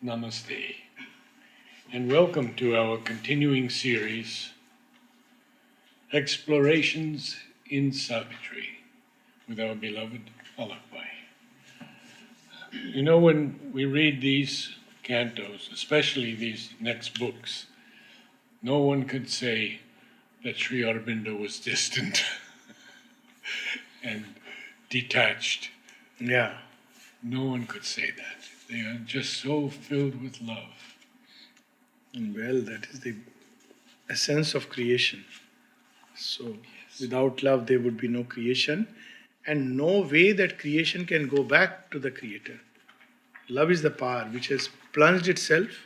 Namaste, and welcome to our continuing series, Explorations in Savitri, with our beloved Alok Pandey. You know, when we read these cantos, especially these next books, no one could say that Sri Aurobindo was distant and detached. Yeah. No one could say that. They are just so filled with love. Well, that is the essence of creation. So, without love, there would be no creation, and no way that creation can go back to the Creator. Love is the power which has plunged itself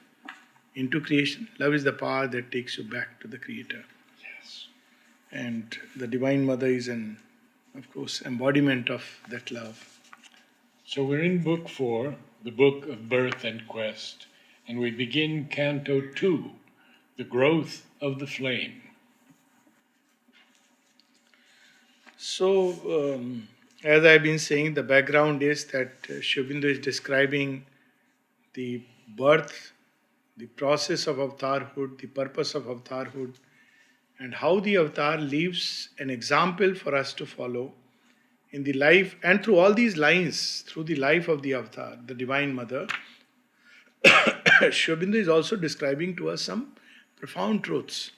into creation. Love is the power that takes you back to the Creator. Yes. And the Divine Mother is of course, embodiment of that love. So we're in Book 4, the Book of Birth and Quest, and we begin Canto 2, the growth of the flame. So, as I've been saying, the background is that Sri Aurobindo is describing the birth, the process of avatarhood, the purpose of avatarhood, and how the avatar leaves an example for us to follow in the life, and through all these lines, through the life of the avatar, the Divine Mother, Sri Aurobindo is also describing to us some profound truths.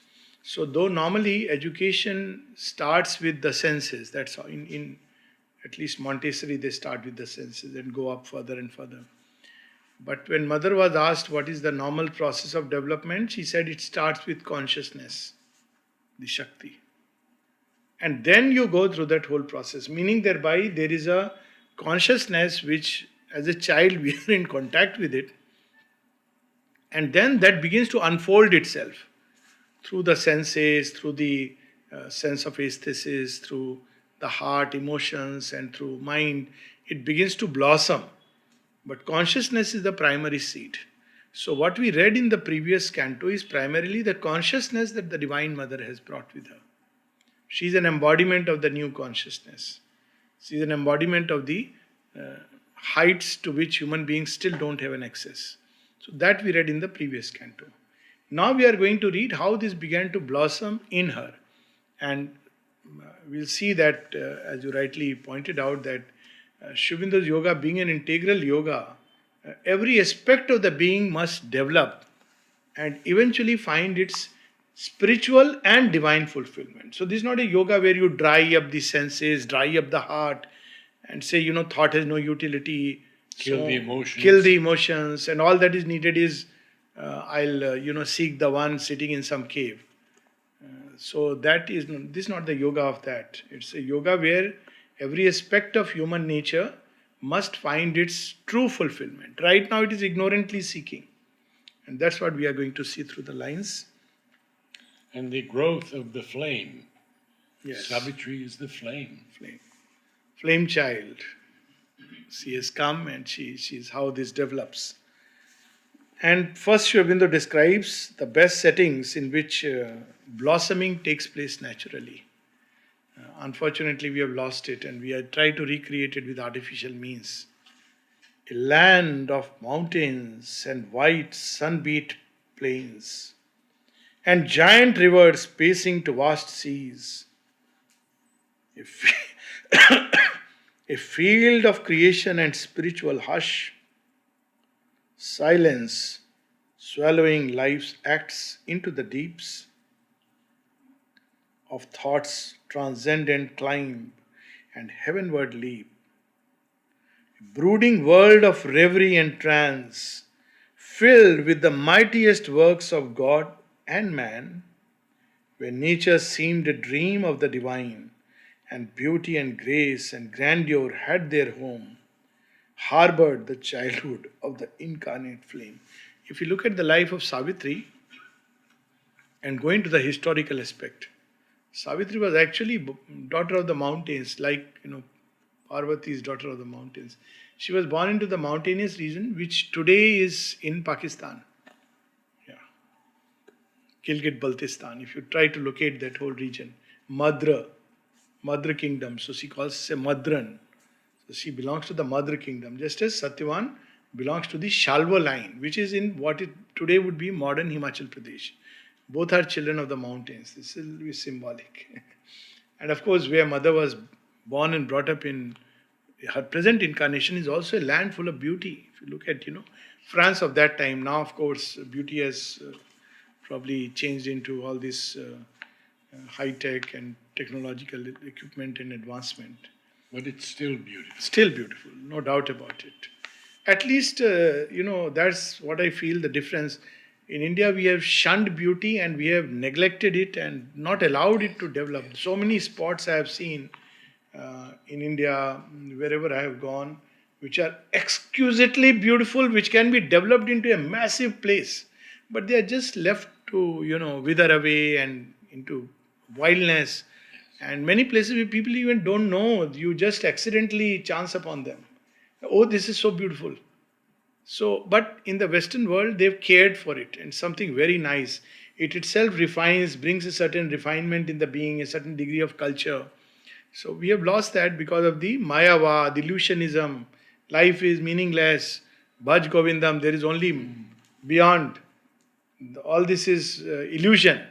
So, though normally education starts with the senses, that's how in at least Montessori they start with the senses and go up further and further. But when Mother was asked what is the normal process of development, she said it starts with consciousness, the Shakti. And then you go through that whole process, meaning thereby there is a consciousness which, as a child, we are in contact with it, and then that begins to unfold itself through the senses, through the sense of aesthesis, through the heart, emotions, and through mind. It begins to blossom. But consciousness is the primary seed. So, what we read in the previous canto is primarily the consciousness that the Divine Mother has brought with her. She is an embodiment of the new consciousness. She is an embodiment of the heights to which human beings still don't have an access. So, that we read in the previous canto. Now we are going to read how this began to blossom in her. And we'll see that, as you rightly pointed out, that Sri Aurobindo's yoga being an integral yoga, every aspect of the being must develop and eventually find its spiritual and divine fulfillment. So this is not a yoga where you dry up the senses, dry up the heart, and say, thought has no utility. Kill the emotions. Kill the emotions, and all that is needed is I'll seek the one sitting in some cave. So this is not the yoga of that. It's a yoga where every aspect of human nature must find its true fulfillment. Right now it is ignorantly seeking. And that's what we are going to see through the lines. And the growth of the flame. Yes. Savitri is the flame. Flame child. She has come and she is how this develops. And first Sri Aurobindo describes the best settings in which blossoming takes place naturally. Unfortunately, we have lost it and we have tried to recreate it with artificial means. A land of mountains and white sun-beat plains, and giant rivers pacing to vast seas. A field of creation and spiritual hush. Silence, swallowing life's acts into the deeps of thought's transcendent climb and heavenward leap. A brooding world of reverie and trance, filled with the mightiest works of God and man, where nature seemed a dream of the divine, and beauty and grace and grandeur had their home, harbored the childhood of the incarnate flame. If you look at the life of Savitri and go into the historical aspect, Savitri was actually daughter of the mountains, like Parvati is daughter of the mountains. She was born into the mountainous region, which today is in Pakistan. Yeah, Gilgit-Baltistan. If you try to locate that whole region, Madra kingdom. So she calls herself Madran. So she belongs to the Madra kingdom, just as Satyavan belongs to the Shalva line, which is in what it today would be modern Himachal Pradesh. Both are children of the mountains. This will be symbolic. And of course, where mother was born and brought up in, her present incarnation is also a land full of beauty. If you look at, France of that time, now of course, beauty has probably changed into all this high-tech and technological equipment and advancement. But it's still beautiful. Still beautiful, no doubt about it. At least, that's what I feel the difference. In India, we have shunned beauty and we have neglected it and not allowed it to develop. So many spots I have seen in India, wherever I have gone, which are exquisitely beautiful, which can be developed into a massive place. But they are just left to, wither away and into wildness. And many places where people even don't know, you just accidentally chance upon them. Oh, this is so beautiful. So, but in the Western world, they've cared for it and something very nice. It itself refines, brings a certain refinement in the being, a certain degree of culture. So we have lost that because of the Mayava, delusionism. Life is meaningless. Bhaj Govindam, there is only beyond. All this is illusion.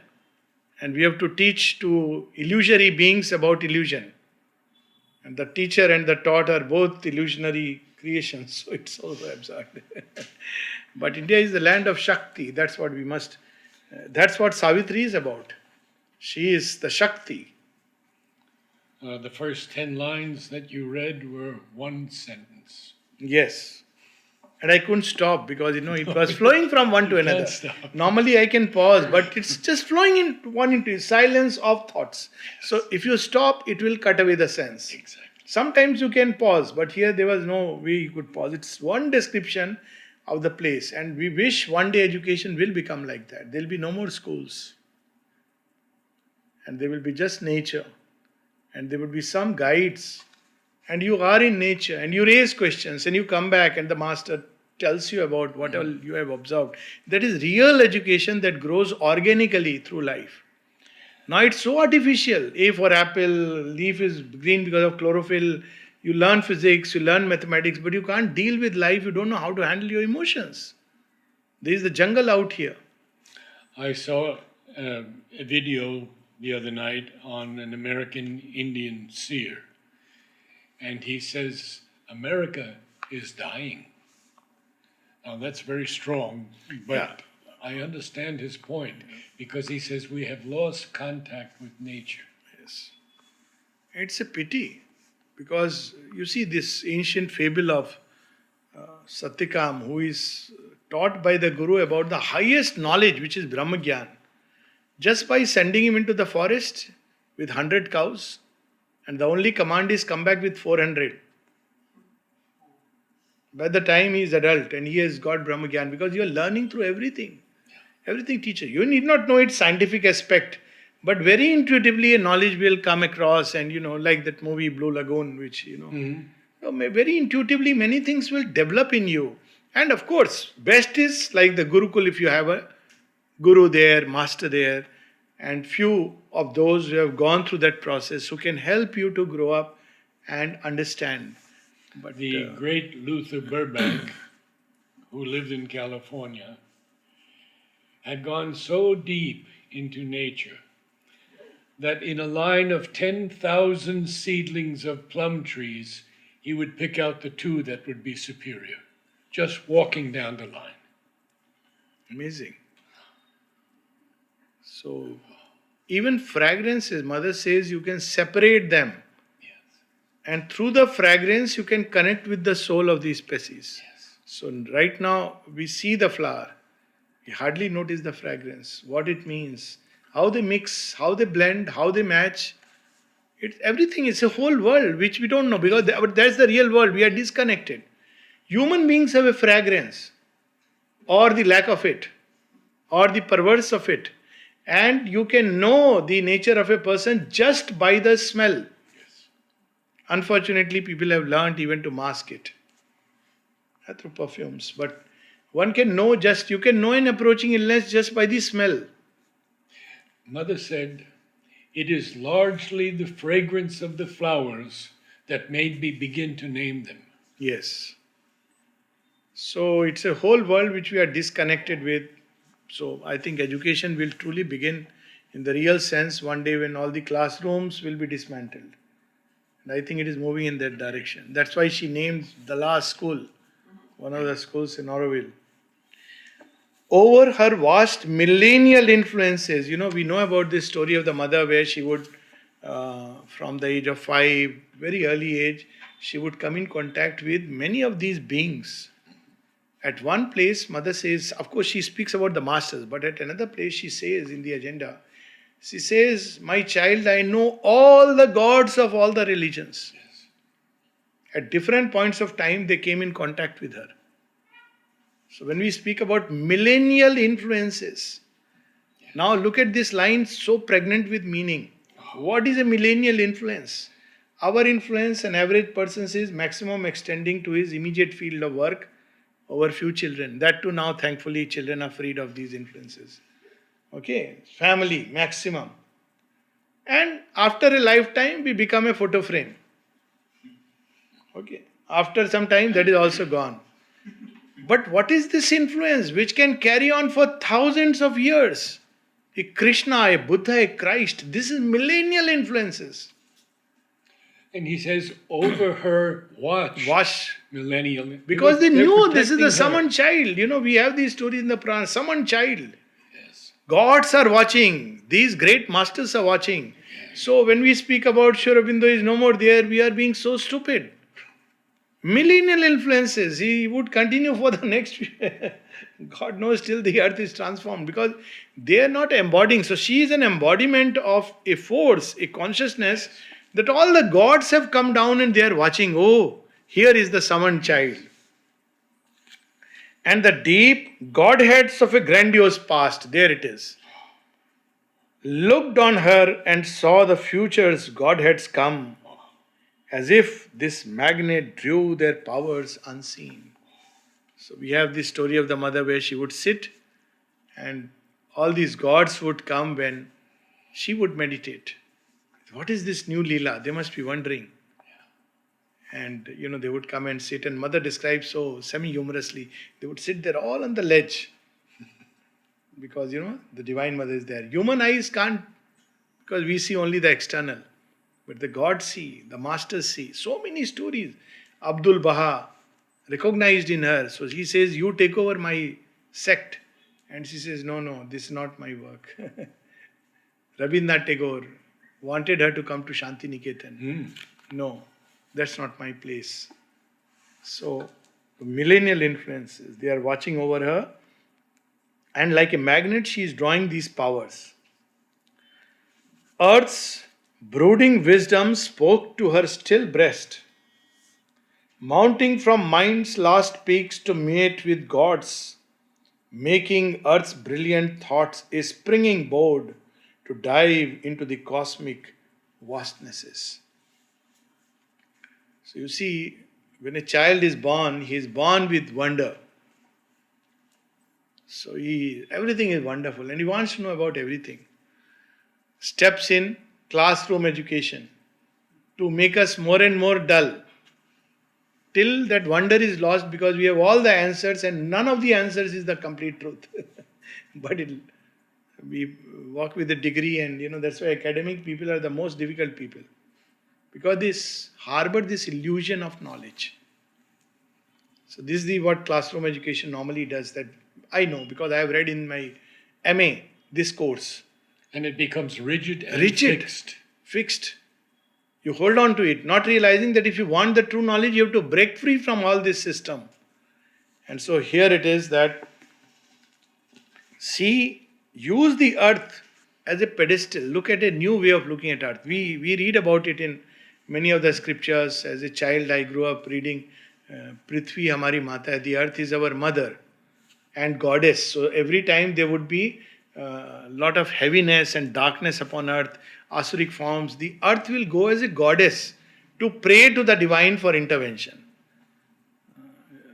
And we have to teach to illusory beings about illusion. And the teacher and the taught are both illusionary creations. So it's also absurd. But India is the land of Shakti. That's what we must. That's what Savitri is about. She is the Shakti. The first 10 lines that you read were one sentence. Yes. And I couldn't stop because, it was flowing from one to another. Can't stop. Normally I can pause, but it's just flowing into silence of thoughts. So if you stop, it will cut away the sense. Exactly. Sometimes you can pause, but here there was no way you could pause. It's one description of the place. And we wish one day education will become like that. There will be no more schools. And there will be just nature. And there will be some guides. And you are in nature. And you raise questions. And you come back and the master tells you about what all you have observed. That is real education that grows organically through life. Now it's so artificial. A for apple, leaf is green because of chlorophyll. You learn physics, you learn mathematics, but you can't deal with life. You don't know how to handle your emotions. There is the jungle out here. I saw a video the other night on an American Indian seer. And he says, America is dying. Now that's very strong, but Yeah. I understand his point because he says we have lost contact with nature. Yes. It's a pity because you see this ancient fable of Satyakam, who is taught by the Guru about the highest knowledge, which is Brahmagyan, just by sending him into the forest with 100 cows, and the only command is come back with 400. By the time he is adult and he has got Brahmagyan, because you are learning through everything. Everything teaches. You need not know its scientific aspect, but very intuitively a knowledge will come across, and like that movie Blue Lagoon, which very intuitively many things will develop in you. And of course, best is like the Gurukul, if you have a Guru there, master there, and few of those who have gone through that process who can help you to grow up and understand. But The great Luther Burbank, who lived in California, had gone so deep into nature that in a line of 10,000 seedlings of plum trees, he would pick out the 2 that would be superior, just walking down the line. amazing. So, even fragrances, mother says you can separate them. Yes. And through the fragrance, you can connect with the soul of the species. Yes. So, right now, we see the flower. We hardly notice the fragrance, what it means, how they mix, how they blend, how they match. Everything is a whole world which we don't know, because but that's the real world. We are disconnected. Human beings have a fragrance, or the lack of it, or the perverse of it. And you can know the nature of a person just by the smell. Yes. Unfortunately, people have learned even to mask it through perfumes. But you can know an approaching illness just by the smell. Mother said, it is largely the fragrance of the flowers that made me begin to name them. Yes. So it's a whole world which we are disconnected with. So I think education will truly begin in the real sense one day when all the classrooms will be dismantled. And I think it is moving in that direction. That's why she named the last school, one of the schools in Aurobindo. Over her vast millennial influences, we know about this story of the mother where she would, from the age of 5, very early age, she would come in contact with many of these beings. At one place, mother says, of course, she speaks about the masters, but at another place, she says in the agenda, she says, my child, I know all the gods of all the religions. Yes. At different points of time, they came in contact with her. So when we speak about millennial influences, now look at this line so pregnant with meaning. What is a millennial influence? Our influence, an average person says, maximum extending to his immediate field of work over few children. That too now, thankfully, children are freed of these influences. Okay, family, maximum. And after a lifetime, we become a photo frame. Okay, after some time, that is also gone. But what is this influence which can carry on for thousands of years? A Krishna, a Buddha, a Christ. This is millennial influences. And he says, over her watch. Millennial. Because they knew this is the protecting summoned her. child. We have these stories in the Purana. Summoned child. Yes. Gods are watching. These great masters are watching. So when we speak about Sri Aurobindo is no more there, we are being so stupid. Millennial influences, he would continue for the next God knows till the earth is transformed, because they are not embodying. So she is an embodiment of a force, a consciousness that all the gods have come down and they are watching. Oh, here is the summoned child. And the deep godheads of a grandiose past, there it is, looked on her and saw the future's godheads come, as if this magnet drew their powers unseen. So we have this story of the mother where she would sit and all these gods would come when she would meditate. What is this new Leela? They must be wondering. And they would come and sit, and mother describes so semi-humorously, they would sit there all on the ledge. Because the divine mother is there. Human eyes can't, because we see only the external. But the gods see, the masters see. So many stories. Abdul Baha recognized in her. So he says, you take over my sect. And she says, no, this is not my work. Rabindranath Tagore wanted her to come to Shanti Niketan. No, that's not my place. So, millennial influences, they are watching over her. And like a magnet, she is drawing these powers. Earth's brooding wisdom spoke to her still breast, mounting from mind's last peaks to mate with gods, making earth's brilliant thoughts a springing board to dive into the cosmic vastnesses. So you see, when a child is born, he is born with wonder. So everything is wonderful and he wants to know about everything. Steps in classroom education to make us more and more dull till that wonder is lost, because we have all the answers and none of the answers is the complete truth. But we walk with a degree, and that's why academic people are the most difficult people, because they harbor this illusion of knowledge. So this is what classroom education normally does, that I know because I have read in my MA this course. And it becomes rigid and fixed. You hold on to it, not realizing that if you want the true knowledge, you have to break free from all this system. And so here it is that, use the earth as a pedestal. Look at a new way of looking at earth. We read about it in many of the scriptures. As a child, I grew up reading Prithvi Hamari Mata, the earth is our mother and goddess. So every time there would be lot of heaviness and darkness upon earth, asuric forms, the earth will go as a goddess to pray to the divine for intervention.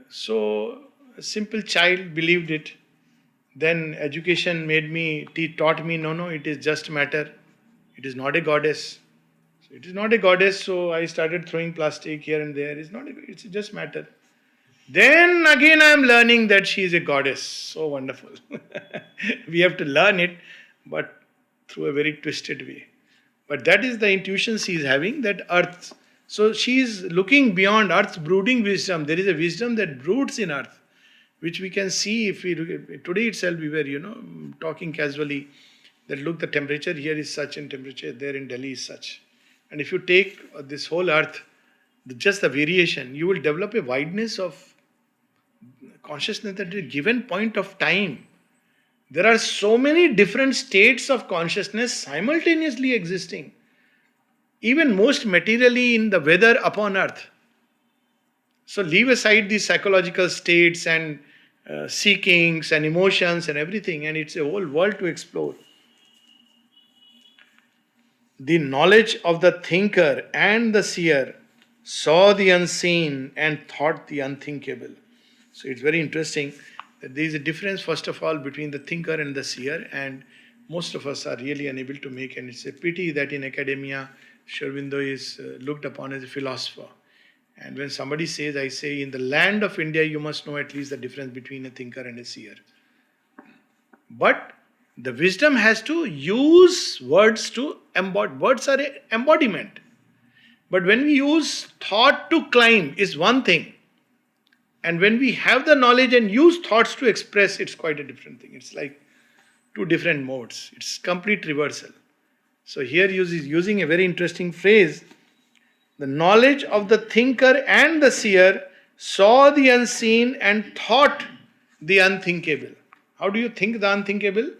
So a simple child believed it. Then education taught me, no, it is just matter. It is not a goddess. So it is not a goddess, so I started throwing plastic here and there. It's just matter. Then again I am learning that she is a goddess. So wonderful. We have to learn it, but through a very twisted way. But that is the intuition she is having, that earth. So she is looking beyond earth's brooding wisdom. There is a wisdom that broods in earth, which we can see if we look at, today itself we were, talking casually that look, the temperature here is such and temperature there in Delhi is such. And if you take this whole earth, just the variation, you will develop a wideness of consciousness at a given point of time. There are so many different states of consciousness simultaneously existing, even most materially in the weather upon earth. So leave aside these psychological states and seekings and emotions and everything, and it's a whole world to explore. The knowledge of the thinker and the seer saw the unseen and thought the unthinkable. So it's very interesting that there is a difference, first of all, between the thinker and the seer, and most of us are really unable to make, and it's a pity that in academia, Sri Aurobindo is looked upon as a philosopher. And when somebody says, I say, in the land of India, you must know at least the difference between a thinker and a seer. But the wisdom has to use words to embody. Words are an embodiment. But when we use thought to climb is one thing. And when we have the knowledge and use thoughts to express, it's quite a different thing. It's like two different modes. It's complete reversal. So here he is using a very interesting phrase. The knowledge of the thinker and the seer saw the unseen and thought the unthinkable. How do you think the unthinkable?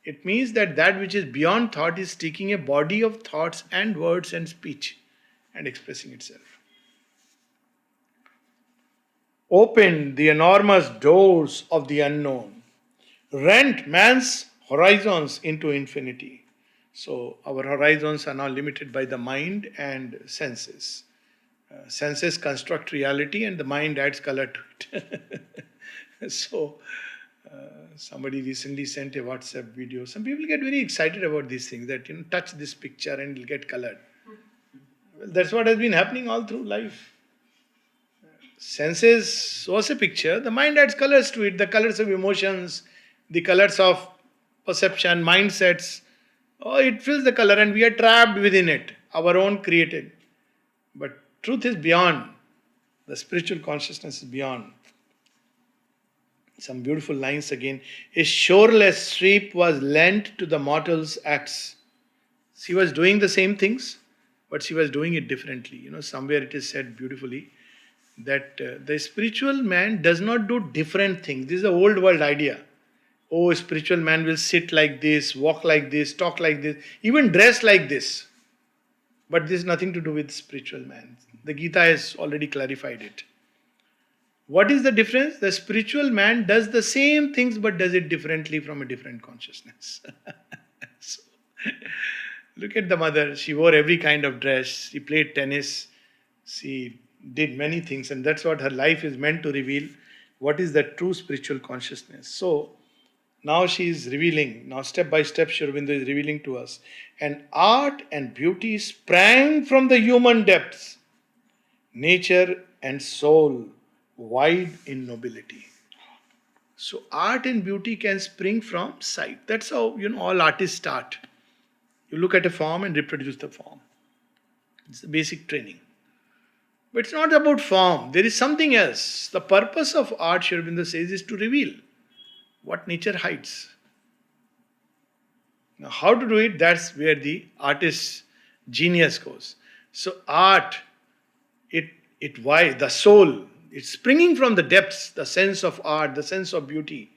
It means that which is beyond thought is taking a body of thoughts and words and speech and expressing itself. Opened the enormous doors of the unknown, rent man's horizons into infinity. So our horizons are now limited by the mind and senses. Senses construct reality and the mind adds color to it. So somebody recently sent a WhatsApp video. Some people get very excited about these things, that touch this picture and it'll get colored. Well, that's what has been happening all through life. Senses was a picture, the mind adds colors to it, the colors of emotions, the colors of perception, mindsets. Oh, it fills the color and we are trapped within it, our own created. But truth is beyond. The spiritual consciousness is beyond. Some beautiful lines again. A shoreless sweep was lent to the mortal's acts. She was doing the same things, but she was doing it differently. Somewhere it is said beautifully that the spiritual man does not do different things. This is an old world idea. Oh, a spiritual man will sit like this, walk like this, talk like this, even dress like this. But this has nothing to do with spiritual man. The Gita has already clarified it. What is the difference? The spiritual man does the same things but does it differently from a different consciousness. So, look at the mother. She wore every kind of dress. She played tennis. She did many things, and that's what her life is meant to reveal. What is the true spiritual consciousness? So, now she is revealing, now step by step Sri Aurobindo is revealing to us. And art and beauty sprang from the human depths, nature and soul wide in nobility. So art and beauty can spring from sight. That's how all artists start. You look at a form and reproduce the form. It's the basic training. But it's not about form. There is something else. The purpose of art, Sri Aurobindo says, is to reveal what nature hides. Now, how to do it? That's where the artist's genius goes. So, art, why? The soul, it's springing from the depths, the sense of art, the sense of beauty.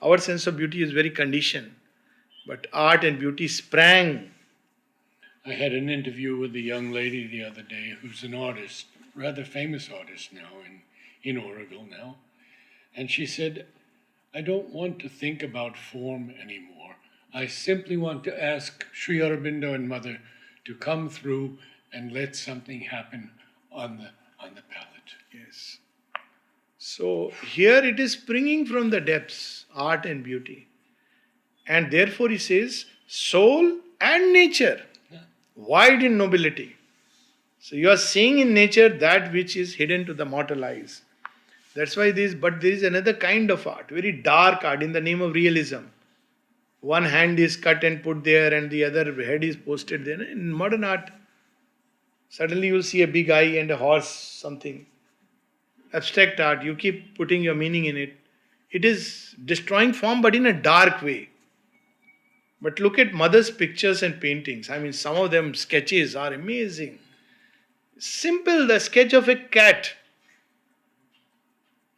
Our sense of beauty is very conditioned. But art and beauty sprang. I had an interview with a young lady the other day who's an artist, rather famous artist now in Oroville now. And she said, I don't want to think about form anymore. I simply want to ask Sri Aurobindo and Mother to come through and let something happen on the palette. Yes. So here it is springing from the depths, art and beauty. And therefore he says, soul and nature, wide in nobility. So you are seeing in nature that which is hidden to the mortal eyes. That's why but there is another kind of art, very dark art in the name of realism. One hand is cut and put there, and the other head is posted there. In modern art, suddenly you'll see a big eye and a horse, something. Abstract art, you keep putting your meaning in it. It is destroying form, but in a dark way. But look at mother's pictures and paintings. I mean, some of them sketches are amazing. Simple, the sketch of a cat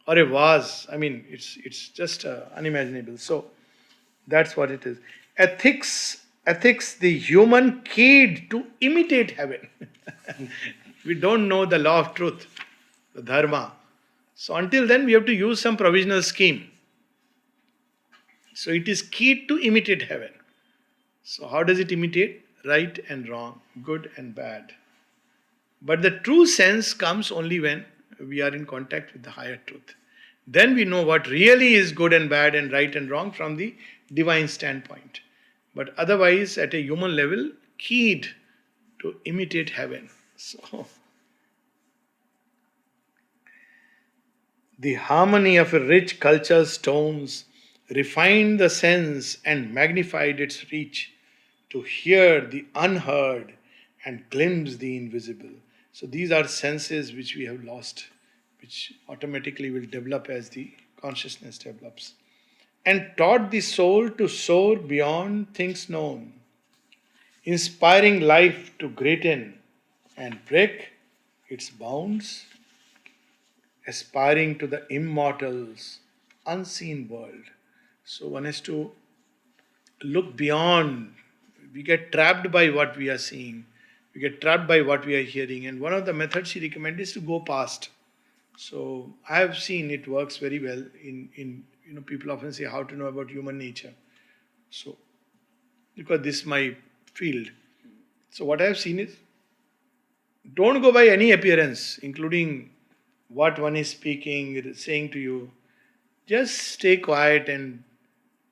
or a vase. I mean, it's just unimaginable. So that's what it is. Ethics, the human keyed to imitate heaven. We don't know the law of truth, the dharma. So until then, we have to use some provisional scheme. So it is keyed to imitate heaven. So how does it imitate? Right and wrong, good and bad. But the true sense comes only when we are in contact with the higher truth. Then we know what really is good and bad and right and wrong from the divine standpoint. But otherwise, at a human level, keyed to imitate heaven. So, the harmony of a rich culture's tones refined the sense and magnified its reach to hear the unheard and glimpse the invisible. So these are senses which we have lost, which automatically will develop as the consciousness develops. And taught the soul to soar beyond things known, inspiring life to greaten and break its bounds, aspiring to the immortal's unseen world. So one has to look beyond. We get trapped by what we are seeing. We get trapped by what we are hearing. And one of the methods she recommended is to go past. So I have seen it works very well in people often say how to know about human nature. So because this is my field. So what I have seen is don't go by any appearance, including what one is speaking, saying to you. Just stay quiet and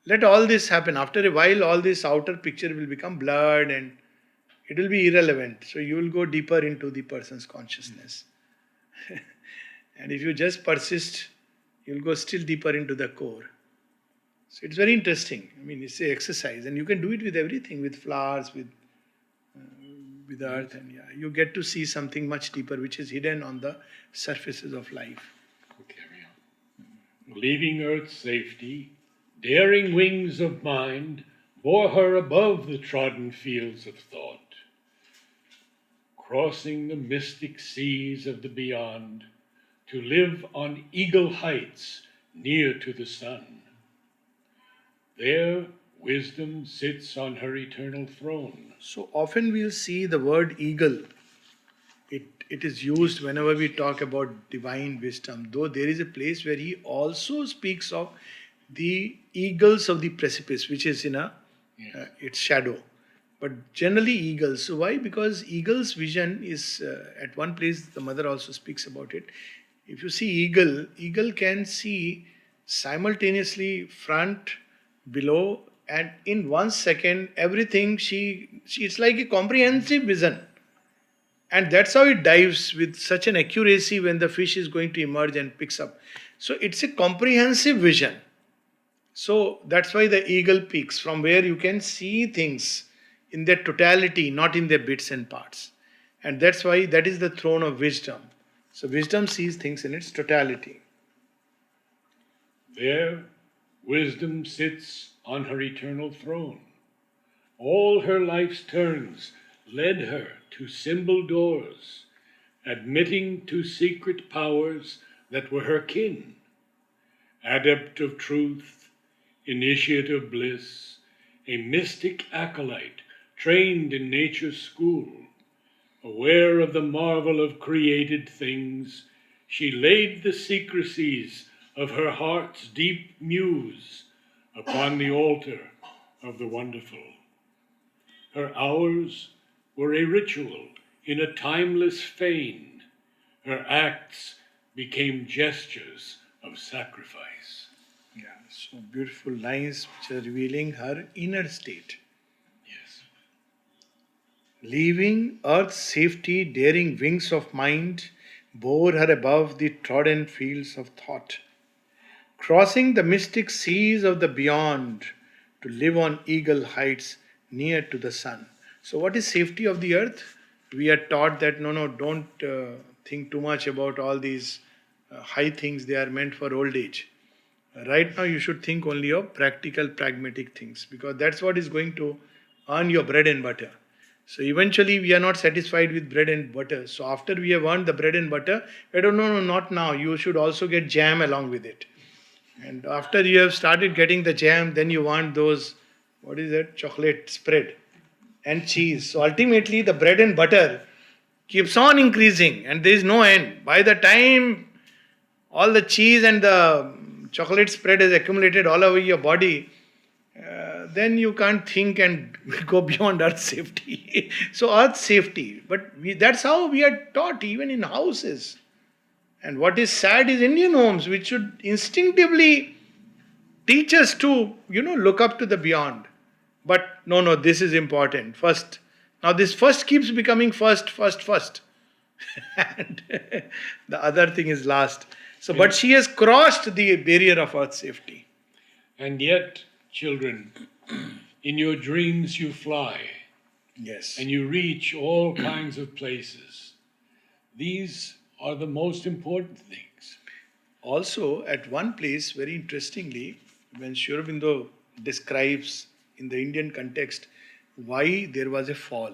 let all this happen. After a while, all this outer picture will become blurred and it will be irrelevant. So you will go deeper into the person's consciousness. And if you just persist, you will go still deeper into the core. So it's very interesting. I mean, it's an exercise, and you can do it with everything, with flowers, with earth, and you get to see something much deeper, which is hidden on the surfaces of life. Carry on. Leaving earth's safety, daring wings of mind bore her above the trodden fields of thought, crossing the mystic seas of the beyond, to live on eagle heights near to the sun. There wisdom sits on her eternal throne. So often we'll see the word eagle. It is used whenever we talk about divine wisdom, though there is a place where he also speaks of the eagles of the precipice, which is in its shadow. But generally eagles. So why? Because eagle's vision is, at one place the mother also speaks about it. If you see eagle can see simultaneously front, below, and in 1 second everything it's like a comprehensive vision. And that's how it dives with such an accuracy when the fish is going to emerge and picks up. So it's a comprehensive vision. So that's why the eagle peaks, from where you can see things in their totality, not in their bits and parts. And that's why that is the throne of wisdom. So wisdom sees things in its totality. There wisdom sits on her eternal throne. All her life's turns led her to symbol doors, admitting to secret powers that were her kin. Adept of truth, initiate of bliss, a mystic acolyte trained in nature's school, aware of the marvel of created things, she laid the secrecies of her heart's deep muse upon the altar of the wonderful. Her hours were a ritual in a timeless fane. Her acts became gestures of sacrifice. Yeah, so beautiful lines which are revealing her inner state. Yes. Leaving earth's safety, daring wings of mind bore her above the trodden fields of thought, crossing the mystic seas of the beyond to live on eagle heights near to the sun. So, what is safety of the earth? We are taught that no, don't think too much about all these high things, they are meant for old age. Right now, you should think only of practical, pragmatic things because that's what is going to earn your bread and butter. So eventually, we are not satisfied with bread and butter. So after we have earned the bread and butter, I don't know, no, not now. You should also get jam along with it. And after you have started getting the jam, then you want those, what is that, chocolate spread and cheese. So ultimately, the bread and butter keeps on increasing and there is no end. By the time all the cheese and the chocolate spread is accumulated all over your body, then you can't think and go beyond earth safety. So earth safety, but that's how we are taught even in houses. And what is sad is Indian homes, which should instinctively teach us to, look up to the beyond. But no, this is important. First. Now this first keeps becoming first. And the other thing is last. So, but she has crossed the barrier of earth safety. And yet, children, in your dreams you fly. Yes. And you reach all kinds of places. These are the most important things. Also, at one place, very interestingly, when Sri Aurobindo describes in the Indian context why there was a fall.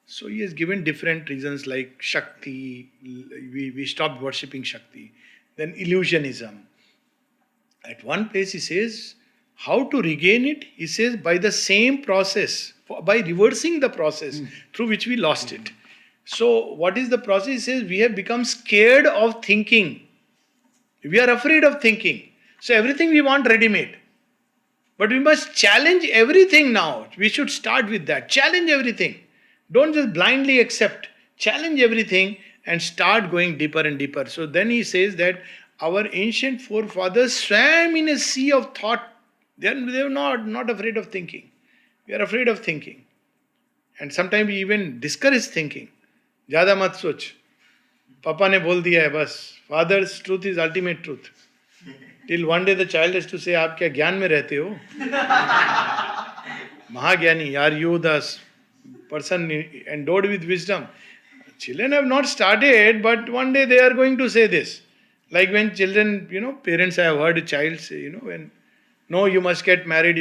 So he has given different reasons like Shakti, we stopped worshipping Shakti, then illusionism. At one place he says, how to regain it? He says by the same process, by reversing the process through which we lost it. So what is the process? He says we have become scared of thinking. We are afraid of thinking. So everything we want ready-made. But we must challenge everything now. We should start with that. Challenge everything. Don't just blindly accept. Challenge everything and start going deeper and deeper. So then he says that our ancient forefathers swam in a sea of thought. They are not afraid of thinking. We are afraid of thinking. And sometimes we even discourage thinking. Jada mat soch. Papa ne bol diya hai bas. Father's truth is ultimate truth. Till one day the child has to say, "Aap kya gyan mein rehte ho?" Mahagyani, are you the person endowed with wisdom? Children have not started, but one day they are going to say this. Like when children, parents, I have heard a child say, when, no, you must get married.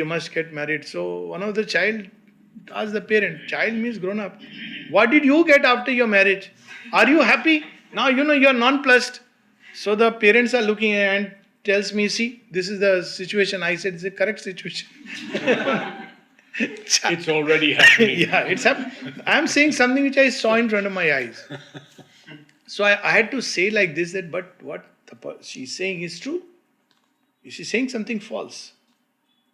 So one of the child asked the parent, child means grown up. What did you get after your marriage? Are you happy? Now, you are nonplussed. So the parents are looking and tells me, see, this is the situation. I said, it's a correct situation. It's already happening. Yeah, it's happening. I'm saying something which I saw in front of my eyes. So I had to say like this, that but what she's saying is true. She's saying something false.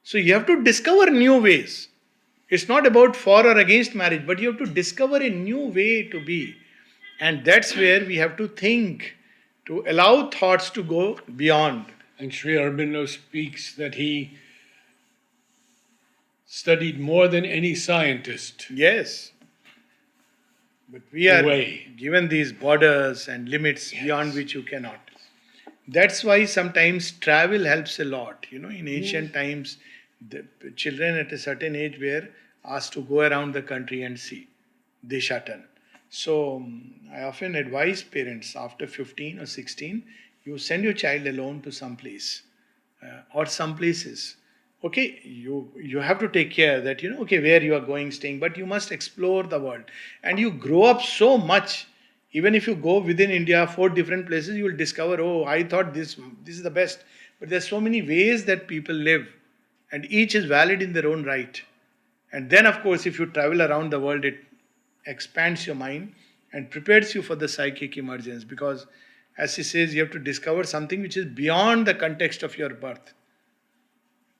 So you have to discover new ways. It's not about for or against marriage, but you have to discover a new way to be. And that's where we have to think, to allow thoughts to go beyond. And Sri Aurobindo speaks that he studied more than any scientist. Yes. But we are given these borders and limits beyond which you cannot. That's why sometimes travel helps a lot. In ancient times, the children at a certain age were asked to go around the country and see Deshatan. So I often advise parents after 15 or 16, you send your child alone to some place or some places. Okay, you have to take care that, where you are going, staying, but you must explore the world. And you grow up so much. Even if you go within India, 4 different places, you will discover, oh, I thought this is the best. But there's so many ways that people live. And each is valid in their own right. And then, of course, if you travel around the world, it expands your mind and prepares you for the psychic emergence. Because, as he says, you have to discover something which is beyond the context of your birth.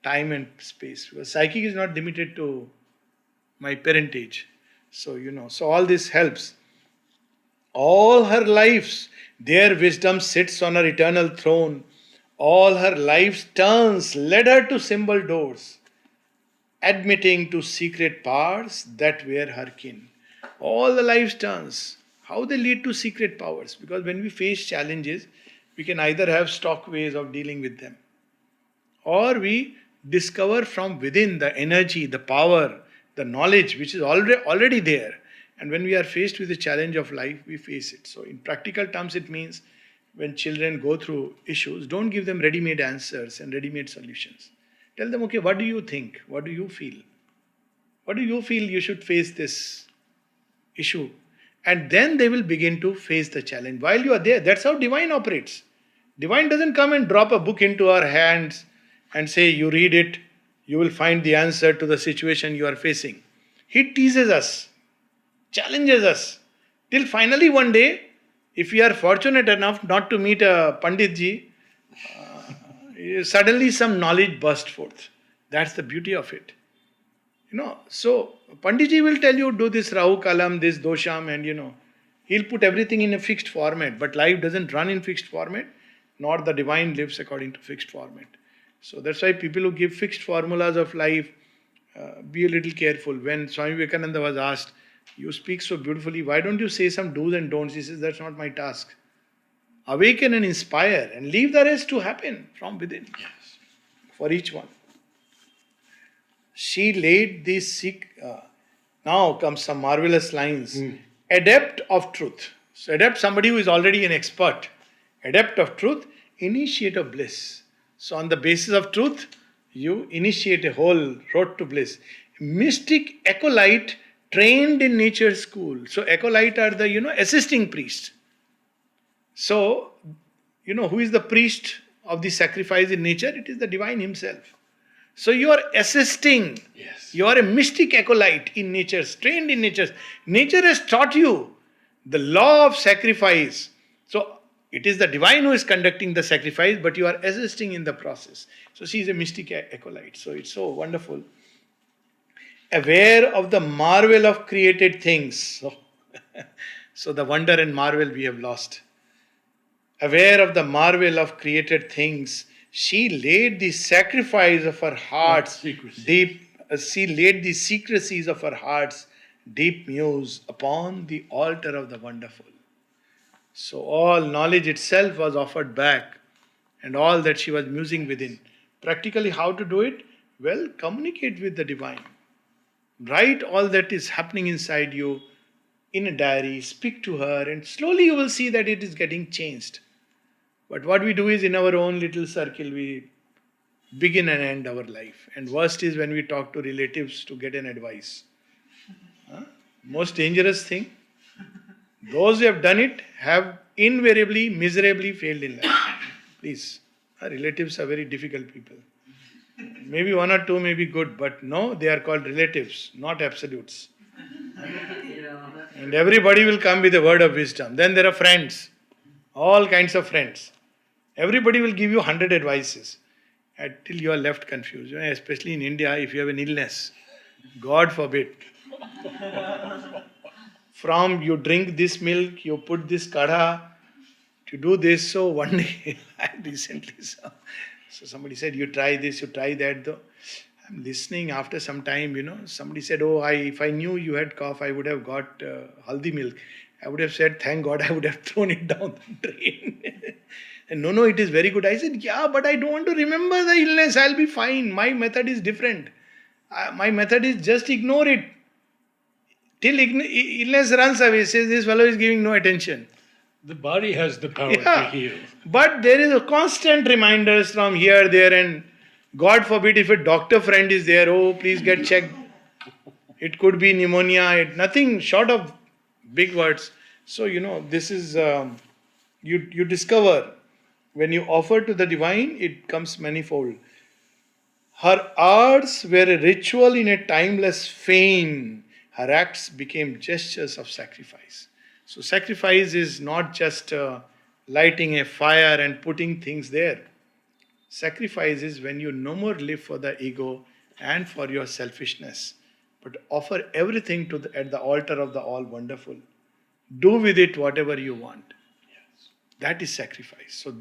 Time and space. Because psychic is not limited to my parentage. So, so all this helps. All her lives, their wisdom sits on her eternal throne. All her life's turns led her to symbol doors, admitting to secret powers that were her kin. All the life's turns. How they lead to secret powers? Because when we face challenges, we can either have stock ways of dealing with them, or we discover from within the energy, the power, the knowledge which is already there. And when we are faced with the challenge of life, we face it. So, in practical terms, it means when children go through issues, don't give them ready made answers and ready made solutions. Tell them, okay, what do you think? What do you feel? What do you feel you should face this issue? And then they will begin to face the challenge while you are there. That's how divine operates. Divine doesn't come and drop a book into our hands and say, you read it, you will find the answer to the situation you are facing. He teases us, challenges us, till finally one day, if we are fortunate enough not to meet a Panditji, suddenly some knowledge bursts forth. That's the beauty of it. So Panditji will tell you, do this Rahu Kalam, this Dosham, and he'll put everything in a fixed format. But life doesn't run in fixed format, nor the divine lives according to fixed format. So that's why people who give fixed formulas of life, be a little careful. When Swami Vivekananda was asked, you speak so beautifully, why don't you say some do's and don'ts? He says, that's not my task. Awaken and inspire and leave the rest to happen from within. Yes. For each one. She laid this now comes some marvelous lines. Adept of truth. So adept, somebody who is already an expert. Adept of truth, initiate of bliss. So on the basis of truth, you initiate a whole road to bliss. Mystic acolyte trained in nature's school. So acolyte are the, assisting priests. So, who is the priest of the sacrifice in nature? It is the divine himself. So you are assisting. Yes. You are a mystic acolyte in nature, trained in nature. Nature has taught you the law of sacrifice. So it is the divine who is conducting the sacrifice, but you are assisting in the process. So she is a mystic acolyte. So it's so wonderful. Aware of the marvel of created things. So the wonder and marvel we have lost. Aware of the marvel of created things, she laid the sacrifice of her heart's deep. She laid the secrecies of her heart's deep muse upon the altar of the wonderful. So all knowledge itself was offered back, and all that she was musing within. Practically, how to do it? Well, communicate with the divine. Write all that is happening inside you in a diary. Speak to her, and slowly you will see that it is getting changed. But what we do is, in our own little circle, we begin and end our life. And worst is when we talk to relatives to get an advice. Most dangerous thing. Those who have done it have invariably, miserably failed in life. Please, our relatives are very difficult people. Maybe one or two may be good, but no, they are called relatives, not absolutes. And everybody will come with a word of wisdom. Then there are friends, all kinds of friends. Everybody will give you 100 advices until you are left confused. Especially in India, if you have an illness, God forbid. From you drink this milk, you put this kadha, to do this. So one day, I recently saw, so somebody said, you try this, you try that. Though I'm listening after some time, somebody said, if I knew you had cough, I would have got haldi milk. I would have said, thank God, I would have thrown it down the drain. And no, it is very good. I said, yeah, but I don't want to remember the illness. I'll be fine. My method is different. My method is just ignore it. Till illness runs away, says this fellow is giving no attention. The body has the power to heal. But there is a constant reminders from here, there, and God forbid if a doctor friend is there, please get checked. It could be pneumonia, nothing short of big words. So, this is, you discover, when you offer to the divine, it comes manifold. Her arts were a ritual in a timeless fane. Her acts became gestures of sacrifice. So sacrifice is not just lighting a fire and putting things there. Sacrifice is when you no more live for the ego and for your selfishness, but offer everything at the altar of the all wonderful. Do with it whatever you want. Yes. That is sacrifice. So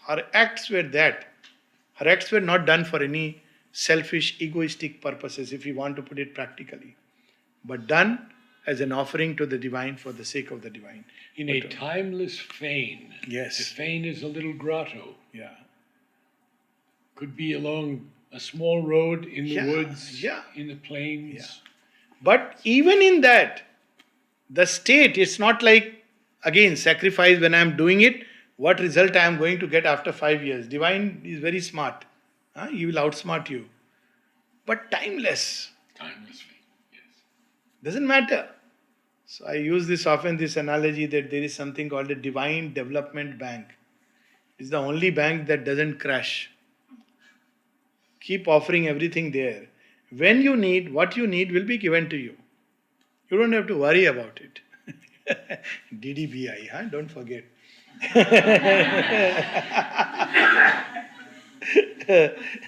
her acts were that. Her acts were not done for any selfish, egoistic purposes, if you want to put it practically, but done as an offering to the divine for the sake of the divine. In a timeless fane. Yes. The fane is a little grotto. Yeah. Could be along a small road in the woods, yeah. in the plains. Yeah. But even in that, the state, it's not like, again, sacrifice when I'm doing it, what result I am going to get after 5 years. Divine is very smart. He will outsmart you. But timeless. Timeless fane, yes. Doesn't matter. So I use this often, this analogy that there is something called a divine development bank. It's the only bank that doesn't crash. Keep offering everything there. When you need, what you need will be given to you. You don't have to worry about it. DDBI, don't forget.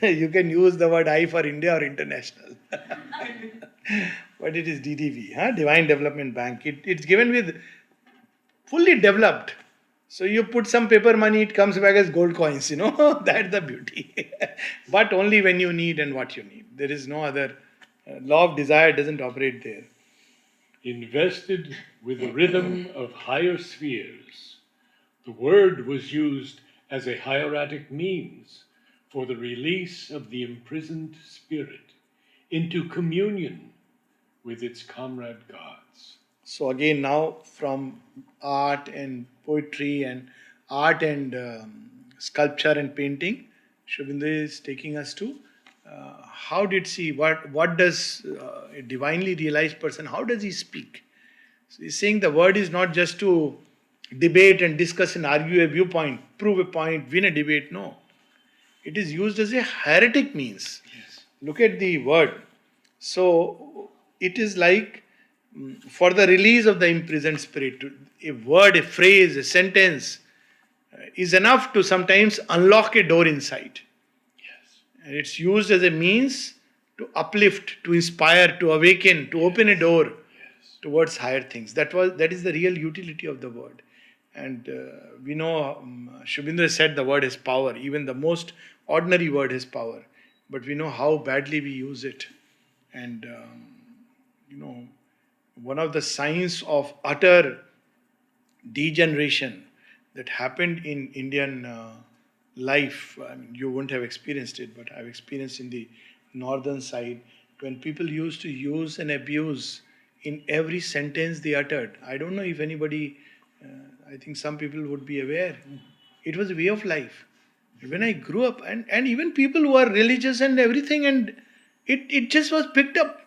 You can use the word I for India or international. But it is DDB, Divine Development Bank. It's given with fully developed. So you put some paper money, it comes back as gold coins, That's the beauty. But only when you need and what you need. There is no other. Law of desire doesn't operate there. Invested with the rhythm of higher spheres, the word was used as a hieratic means for the release of the imprisoned spirit into communion with its comrade gods. So again, now from art and poetry and art and sculpture and painting, Aurobindo is taking us to how did she, what does a divinely realized person, how does he speak? So he's saying the word is not just to debate and discuss and argue a viewpoint, prove a point, win a debate. No. It is used as a hieratic means. Yes. Look at the word. So it is like for the release of the imprisoned spirit. A word, a phrase, a sentence is enough to sometimes unlock a door inside. Yes. And it's used as a means to uplift, to inspire, to awaken, to open a door towards higher things. That is the real utility of the word. And we know Aurobindo said the word has power. Even the most ordinary word has power. But we know how badly we use it. And, one of the signs of utter degeneration that happened in Indian life, I mean, you wouldn't have experienced it, but I've experienced in the northern side, when people used to use and abuse in every sentence they uttered. I don't know if anybody, I think some people would be aware. It was a way of life. When I grew up, and even people who are religious and everything, and it just was picked up.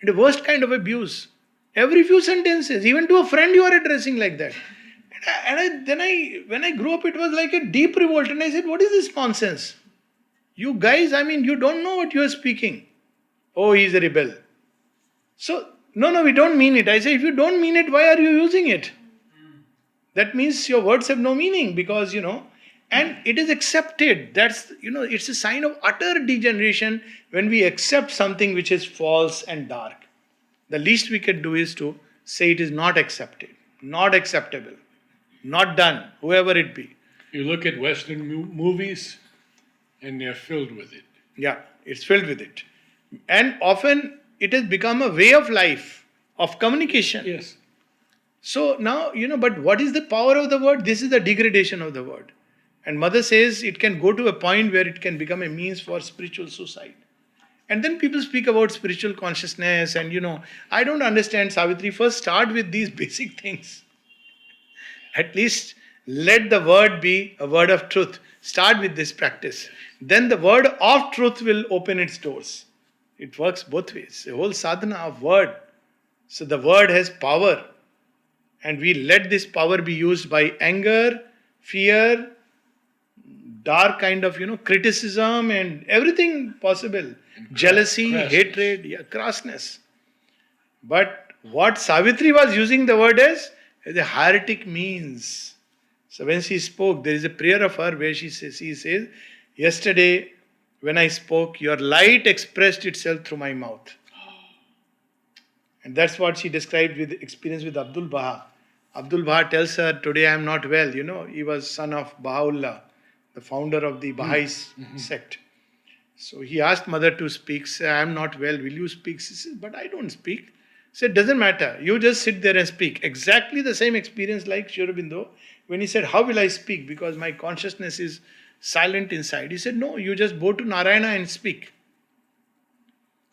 The worst kind of abuse. Every few sentences, even to a friend you are addressing like that. When I grew up, it was like a deep revolt. And I said, what is this nonsense? You guys, you don't know what you are speaking. Oh, he's a rebel. So, no, we don't mean it. I say, if you don't mean it, why are you using it? That means your words have no meaning because, and it is accepted. That's, it's a sign of utter degeneration when we accept something which is false and dark. The least we can do is to say it is not accepted, not acceptable, not done, whoever it be. You look at Western movies and they're filled with it. Yeah, it's filled with it. And often it has become a way of life, of communication. Yes. So now, but what is the power of the word? This is the degradation of the word. And Mother says it can go to a point where it can become a means for spiritual suicide. And then people speak about spiritual consciousness and, I don't understand, Savitri. First start with these basic things. At least let the word be a word of truth. Start with this practice. Then the word of truth will open its doors. It works both ways. A whole sadhana of word. So the word has power. And we let this power be used by anger, fear, dark kind of, criticism and everything possible. Jealousy, hatred, crassness. But what Savitri was using the word as a hieratic means. So when she spoke, there is a prayer of her where she says, yesterday when I spoke, your light expressed itself through my mouth. And that's what she described with experience with Abdul Baha. Abdul Baha tells her, today I am not well. He was son of Baha'u'llah, the founder of the Baha'i sect. So he asked Mother to speak. Say, I am not well. Will you speak? She says, but I don't speak. So it doesn't matter. You just sit there and speak. Exactly the same experience like Sri Aurobindo when he said, how will I speak? Because my consciousness is silent inside. He said, no, you just go to Narayana and speak.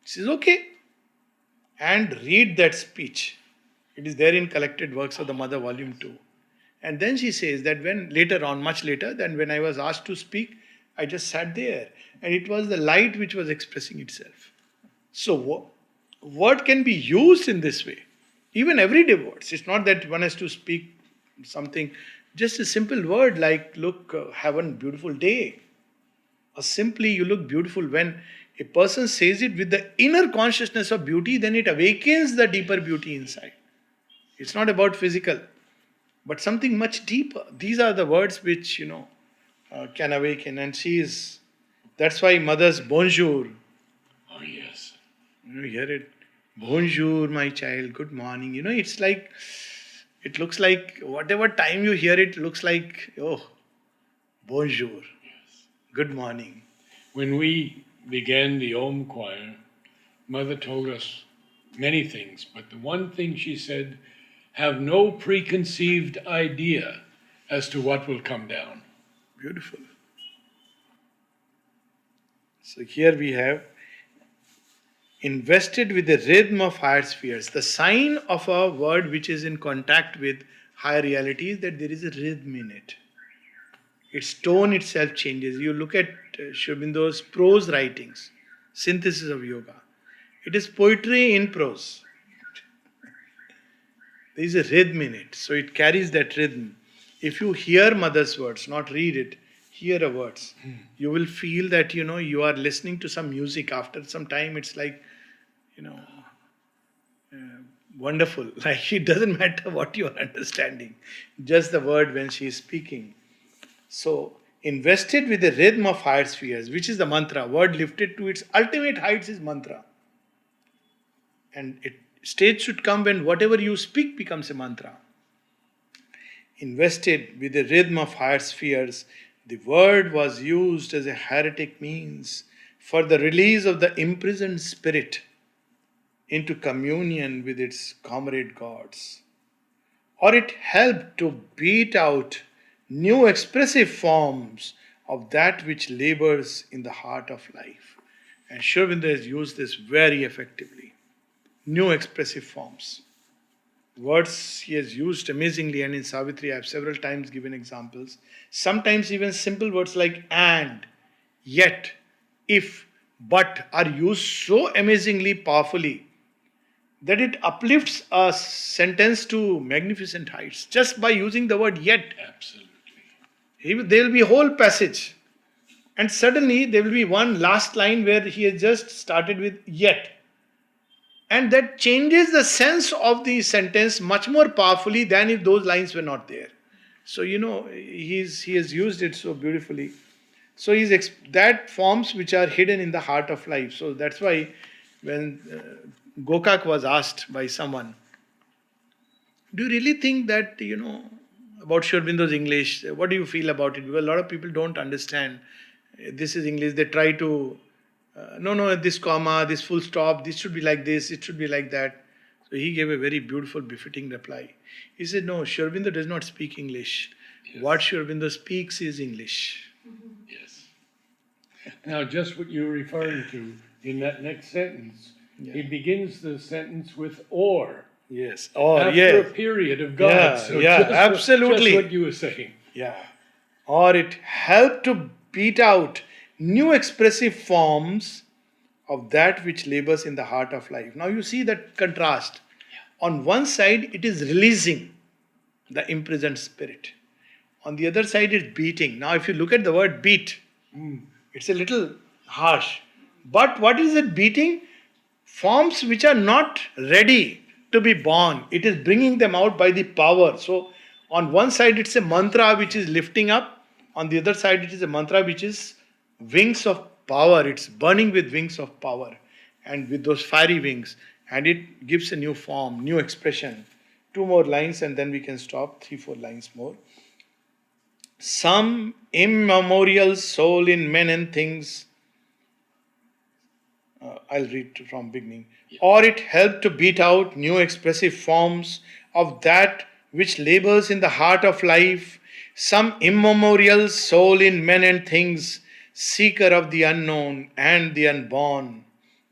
He says, okay. And read that speech. It is there in Collected Works of the Mother, Volume 2. And then she says that when later on, much later, than when I was asked to speak, I just sat there. And it was the light which was expressing itself. So, word can be used in this way. Even everyday words. It's not that one has to speak something. Just a simple word like, look, have a beautiful day. Or simply, you look beautiful. When a person says it with the inner consciousness of beauty, then it awakens the deeper beauty inside. It's not about physical, but something much deeper. These are the words which, can awaken. And that's why mother's bonjour. Oh, yes. You hear it. Bonjour, my child, good morning. It's like, it looks like, whatever time you hear it, looks like, oh, bonjour, Yes. good morning. When we began the Om choir, Mother told us many things, but the one thing she said, have no preconceived idea as to what will come down. Beautiful. So here we have invested with the rhythm of higher spheres. The sign of a word which is in contact with higher reality is that there is a rhythm in it. Its tone itself changes. You look at Sri Aurobindo's prose writings, synthesis of yoga. It is poetry in prose. There is a rhythm in it, so it carries that rhythm. If you hear mother's words, not read it, hear her words, you will feel that you are listening to some music. After some time, it's like wonderful. Like it doesn't matter what you are understanding, just the word when she is speaking. So invested with the rhythm of higher spheres, which is the mantra, word lifted to its ultimate heights is mantra. And stage should come when whatever you speak becomes a mantra. Invested with the rhythm of higher spheres, the word was used as a heretic means for the release of the imprisoned spirit into communion with its comrade gods. Or it helped to beat out new expressive forms of that which labors in the heart of life. And Sri Aurobindo has used this very effectively. New expressive forms. Words he has used amazingly, and in Savitri I have several times given examples. Sometimes even simple words like and, yet, if, but are used so amazingly powerfully that it uplifts a sentence to magnificent heights just by using the word yet. Absolutely. There will be a whole passage, and suddenly there will be one last line where he has just started with yet. And that changes the sense of the sentence much more powerfully than if those lines were not there. So, he has used it so beautifully. So, that forms which are hidden in the heart of life. So, that's why when Gokak was asked by someone, do you really think that, about Sri Aurobindo's English, what do you feel about it? Because a lot of people don't understand. This is English. They try to no, this comma, this full stop, this should be like this, it should be like that. So he gave a very beautiful, befitting reply. He said, no, Sri Aurobindo does not speak English. Yes. What Sri Aurobindo speaks is English. Yes. Now, just what you're referring to in that next sentence, he begins the sentence with or. Yes, or, after a period of God. Yeah, so absolutely. Just what you were saying. Yeah. Or it helped to beat out new expressive forms of that which labors in the heart of life. Now you see that contrast. On one side, it is releasing the imprisoned spirit. On the other side, it's beating. Now if you look at the word beat, it's a little harsh. But what is it beating? Forms which are not ready to be born. It is bringing them out by the power. So on one side, it's a mantra which is lifting up. On the other side, it is a mantra which is wings of power. It's burning with wings of power and with those fiery wings, and it gives a new form, new expression. 2 more lines and then we can stop. 3-4 lines more. Some immemorial soul in men and things I'll read from beginning. Or it helped to beat out new expressive forms of that which labors in the heart of life, some immemorial soul in men and things, seeker of the unknown and the unborn,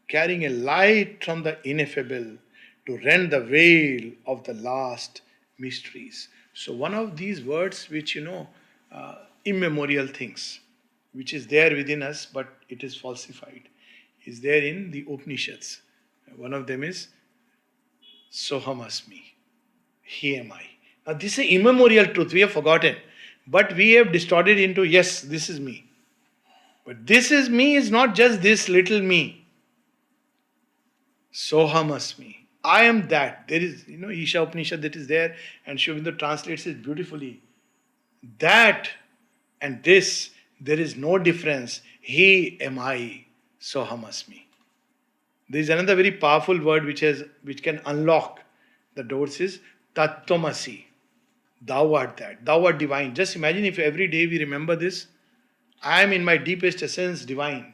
carrying a light from the ineffable to rend the veil of the last mysteries. So one of these words which immemorial things, which is there within us but it is falsified, is there in the Upanishads. One of them is Soham Asmi. He am I. Now this is an immemorial truth. We have forgotten. But we have distorted into, yes, this is me. But this is me is not just this little me. Soham Asmi. I am that. There is, Isha Upanishad that is there, and Sri Aurobindo translates it beautifully. That and this, there is no difference. He am I. Soham Asmi. There is another very powerful word which can unlock the doors is Tattvamasi. Thou art that. Thou art divine. Just imagine if every day we remember this. I am in my deepest essence divine.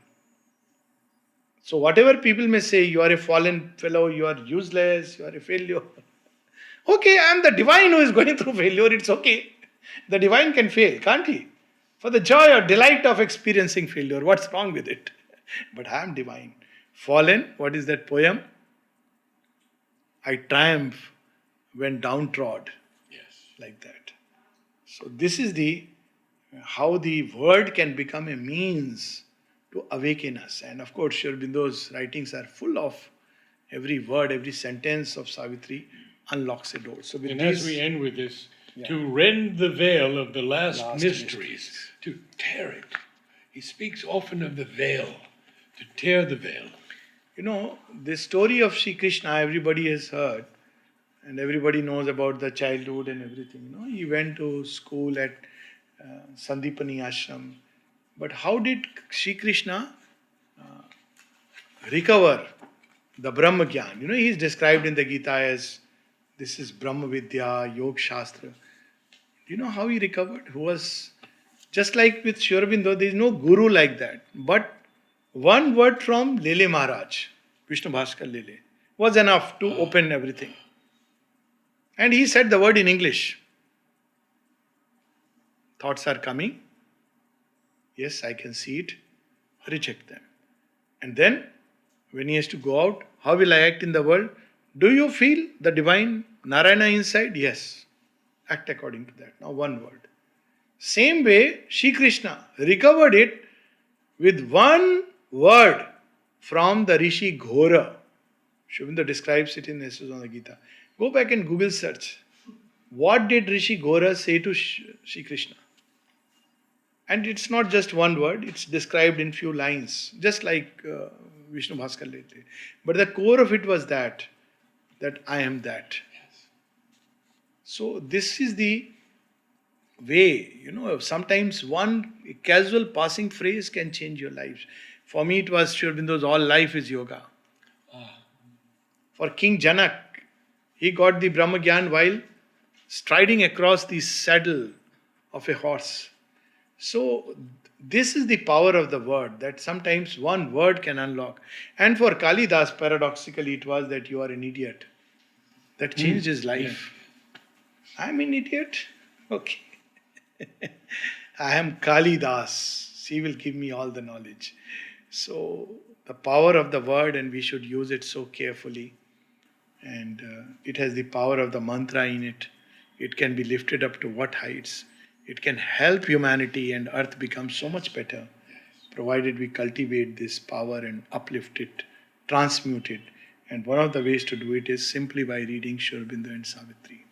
So whatever people may say, you are a fallen fellow, you are useless, you are a failure. Okay, I am the divine who is going through failure. It's okay. The divine can fail, can't he? For the joy or delight of experiencing failure. What's wrong with it? But I am divine. Fallen, what is that poem? I triumph when downtrodden. Yes. Like that. So this is how the word can become a means to awaken us. And of course, Sri Aurobindo's writings are full of every word, every sentence of Savitri unlocks a door. So and as we end with this, to rend the veil of the last mysteries, to tear it. He speaks often of the veil, to tear the veil. The story of Sri Krishna, everybody has heard, and everybody knows about the childhood and everything. He went to school at Sandipani Ashram. But how did Sri Krishna recover the Brahma Gyan? He is described in the Gita as this is Brahma Vidya, Yoga Shastra. Do you know how he recovered? Who was just like with Sri Aurobindo, there is no guru like that. But one word from Lele Maharaj, Vishnu Bhaskar Lele, was enough to open everything. And he said the word in English. Thoughts are coming. Yes, I can see it. Reject them. And then, when he has to go out, how will I act in the world? Do you feel the divine Narayana inside? Yes. Act according to that. Now one word. Same way, Sri Krishna recovered it with one word from the Rishi Ghora. Sri Aurobindo describes it in Essays on the Gita. Go back and Google search. What did Rishi Ghora say to Sri Krishna? And it's not just one word, it's described in few lines, just like Vishnu Bhaskar lately. But the core of it was that I am that. Yes. So this is the way, sometimes one casual passing phrase can change your life. For me it was Sri Aurobindo's all life is yoga. For King Janak, he got the Brahma Gyan while striding across the saddle of a horse. So this is the power of the word, that sometimes one word can unlock. And for Kalidas, paradoxically, it was that you are an idiot. That changed his life. Yeah. I'm an idiot? Okay. I am Kalidas. He will give me all the knowledge. So the power of the word, and we should use it so carefully. And it has the power of the mantra in it. It can be lifted up to what heights. It can help humanity and earth become so much better, provided we cultivate this power and uplift it, transmute it. And one of the ways to do it is simply by reading Sri Aurobindo and Savitri.